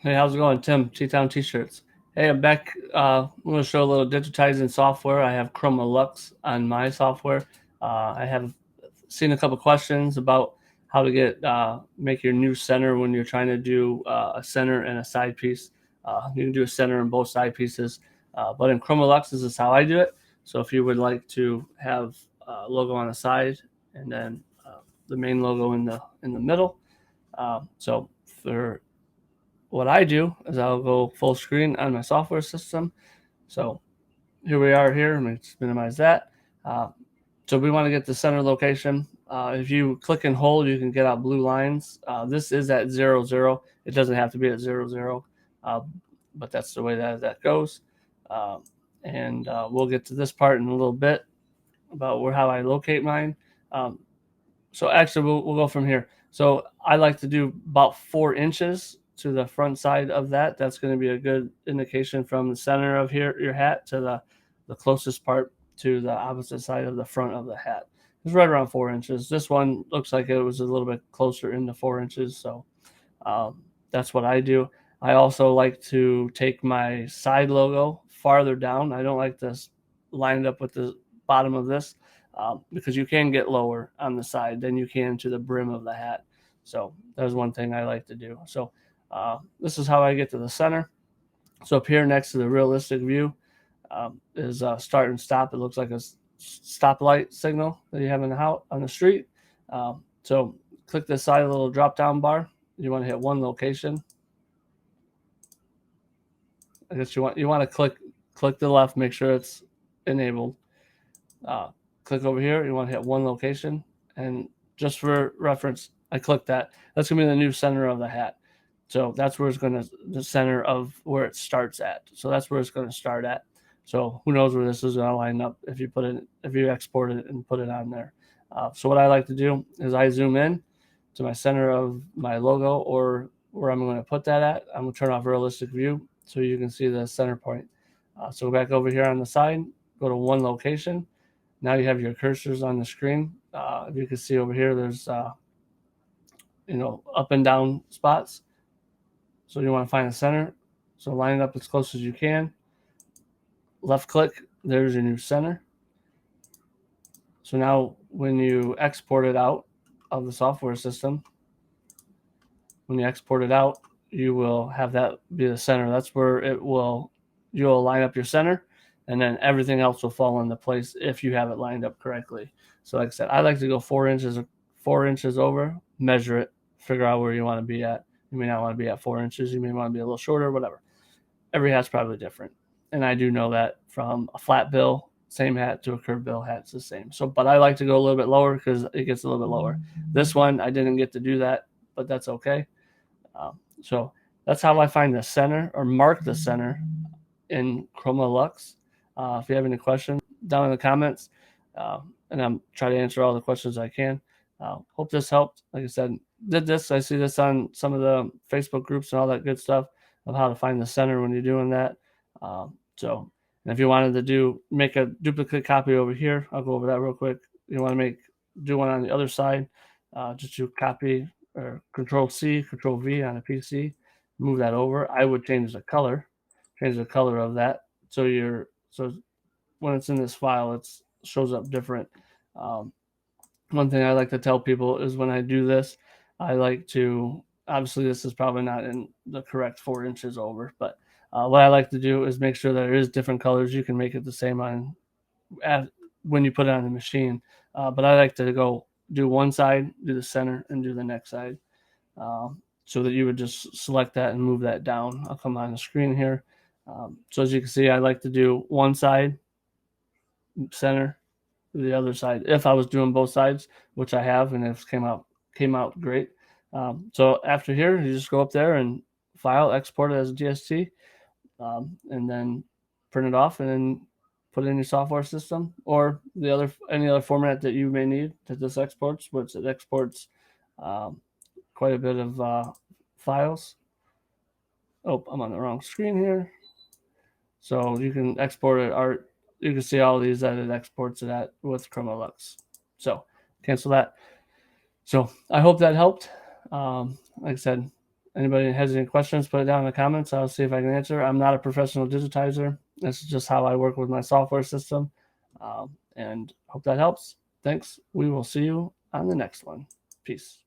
Hey, how's it going, Tim? T-Town T-shirts. Hey, I'm back. I'm going to show a little digitizing software. I have Chroma Luxe on my software. I have seen a couple questions about how to get make your new center when you're trying to do a center and a side piece. You can do a center and both side pieces, but in Chroma Luxe, this is how I do it. So if you would like to have a logo on the side and then the main logo in the middle, so for what I do is I'll go full screen on my software system. So here we are here. Let me just minimize that. Uh, so we want to get the center location. If you click and hold, you can get out blue lines. This is at 0, 0. It doesn't have to be at 0, 0, but that's the way that goes. Uh, and we'll get to this part in a little bit about how I locate mine. Um, so actually, we'll go from here. So I like to do about 4 inches to the front side of that. That's going to be a good indication from the center of your hat to the closest part to the opposite side of the front of the hat. It's right around 4 inches. This one looks like it was a little bit closer into 4 inches. So that's what I do. I also like to take my side logo farther down. I don't like this lined up with the bottom of this because you can get lower on the side than you can to the brim of the hat. So that's one thing I like to do. So this is how I get to the center. So up here next to the realistic view is start and stop. It looks like a stoplight signal that you have in the house on the street. So click this side little drop down bar. You want to hit one location. I guess you want to click the left, make sure it's enabled. Click over here. You want to hit one location, and just for reference, I clicked that. That's gonna be the new center of the hat. So that's where it's gonna the center of where it starts at. So that's where it's gonna start at. So who knows where this is gonna line up if you export it and put it on there. So what I like to do is I zoom in to my center of my logo or where I'm going to put that at. I'm going to turn off realistic view so you can see the center point. So back over here on the side, go to one location. Now you have your cursors on the screen. If you can see over here, there's up and down spots. So you want to find the center. So line it up as close as you can. Left click, there's your new center. So now when you export it out of the software system, when you export it out, you will have that be the center. That's where you'll line up your center, and then everything else will fall into place if you have it lined up correctly. So like I said, I like to go 4 inches over, measure it, figure out where you want to be at. You may not want to be at 4 inches. You may want to be a little shorter, whatever. Every hat's probably different. And I do know that from a flat bill, same hat, to a curved bill hat, it's the same. So, but I like to go a little bit lower because it gets a little bit lower. This one, I didn't get to do that, but that's okay. So that's how I find the center or mark the center in Chroma Luxe. If you have any questions, down in the comments, and I'm trying to answer all the questions I can. Hope this helped. Like I said, I see this on some of the Facebook groups and all that good stuff of how to find the center when you're doing that. So, and if you wanted to make a duplicate copy over here, I'll go over that real quick. You want to do one on the other side, just to copy or Control C, Control V on a PC, move that over. I would change the color of that. So when it's in this file, it shows up different. One thing I like to tell people is when I do this, I like to, obviously this is probably not in the correct 4 inches over, but what I like to do is make sure that there is different colors. You can make it the same when you put it on the machine. But I like to do one side, do the center, and do the next side. So that you would just select that and move that down. I'll come on the screen here. So as you can see, I like to do one side, center, the other side. If I was doing both sides, which I have, and it came out great. So after here, you just go up there and file, export it as a GST, and then print it off, and then put it in your software system or any other format that you may need that this exports, which it exports quite a bit of files. Oh, I'm on the wrong screen here. So you can export it, or you can see all these that it exports it at with Chroma Luxe. So cancel that. So I hope that helped. Like I said, Anybody has any questions, put it down in the comments. I'll see if I can answer. I'm not a professional digitizer. This is just how I work with my software system. And hope that helps. Thanks. We will see you on the next one. Peace.